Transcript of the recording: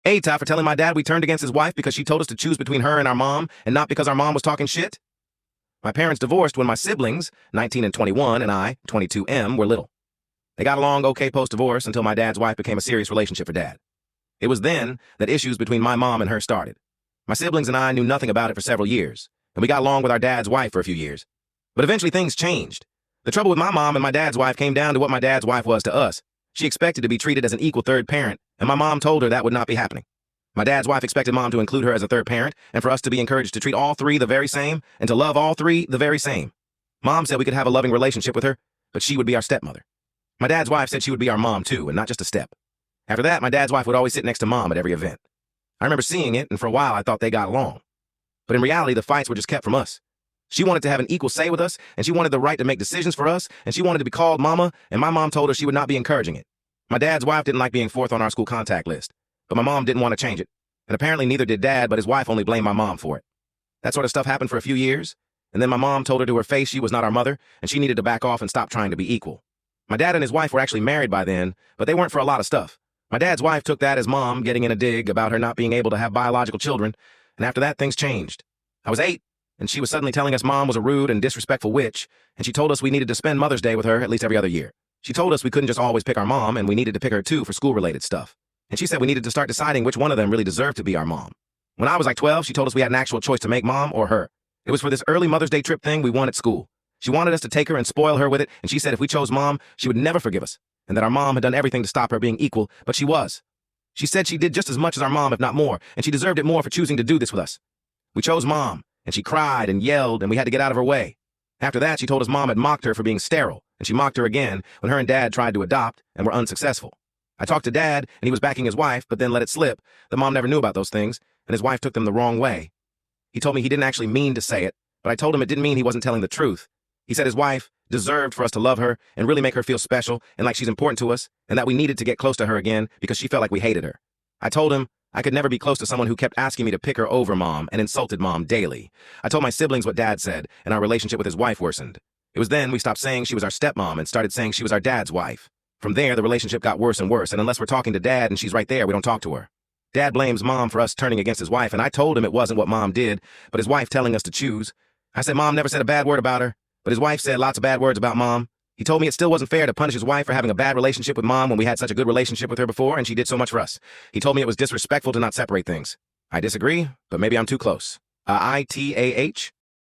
Aitah for telling my dad we turned against his wife because she told us to choose between her and our mom, and not because our mom was talking shit. My parents divorced when my siblings, 19 and 21, and I, 22M, were little. They got along okay post-divorce until my dad's wife became a serious relationship for Dad. It was then that issues between my mom and her started. My siblings and I knew nothing about it for several years, and we got along with our dad's wife for a few years. But eventually things changed. The trouble with my mom and my dad's wife came down to what my dad's wife was to us. She expected to be treated as an equal third parent, and my mom told her that would not be happening. My dad's wife expected mom to include her as a third parent, and for us to be encouraged to treat all three the very same, and to love all three the very same. Mom said we could have a loving relationship with her, but she would be our stepmother. My dad's wife said she would be our mom too, and not just a step. After that, my dad's wife would always sit next to mom at every event. I remember seeing it, and for a while I thought they got along. But in reality, the fights were just kept from us. She wanted to have an equal say with us, and she wanted the right to make decisions for us, and she wanted to be called mama, and my mom told her she would not be encouraging it. My dad's wife didn't like being fourth on our school contact list, but my mom didn't want to change it. And apparently neither did Dad, but his wife only blamed my mom for it. That sort of stuff happened for a few years, and then my mom told her to her face she was not our mother, and she needed to back off and stop trying to be equal. My dad and his wife were actually married by then, but they weren't for a lot of stuff. My dad's wife took that as mom getting in a dig about her not being able to have biological children, and after that things changed. I was 8, and she was suddenly telling us mom was a rude and disrespectful witch, and she told us we needed to spend Mother's Day with her at least every other year. She told us we couldn't just always pick our mom, and we needed to pick her too for school-related stuff. And she said we needed to start deciding which one of them really deserved to be our mom. When I was like 12, she told us we had an actual choice to make mom or her. It was for this early Mother's Day trip thing we won at school. She wanted us to take her and spoil her with it, and she said if we chose mom, she would never forgive us, and that our mom had done everything to stop her being equal, but she was. She said she did just as much as our mom, if not more, and she deserved it more for choosing to do this with us. We chose mom, and she cried and yelled, and we had to get out of her way. After that, she told us mom had mocked her for being sterile, and she mocked her again when her and Dad tried to adopt and were unsuccessful. I talked to Dad, and he was backing his wife, but then let it slip. The mom never knew about those things, and his wife took them the wrong way. He told me he didn't actually mean to say it, but I told him it didn't mean he wasn't telling the truth. He said his wife deserved for us to love her and really make her feel special and like she's important to us, and that we needed to get close to her again because she felt like we hated her. I told him I could never be close to someone who kept asking me to pick her over mom and insulted mom daily. I told my siblings what Dad said, and our relationship with his wife worsened. It was then we stopped saying she was our stepmom and started saying she was our dad's wife. From there, the relationship got worse and worse, and unless we're talking to Dad and she's right there, we don't talk to her. Dad blames mom for us turning against his wife, and I told him it wasn't what mom did, but his wife telling us to choose. I said mom never said a bad word about her, but his wife said lots of bad words about mom. He told me it still wasn't fair to punish his wife for having a bad relationship with mom when we had such a good relationship with her before and she did so much for us. He told me it was disrespectful to not separate things. I disagree, but maybe I'm too close. Aitah?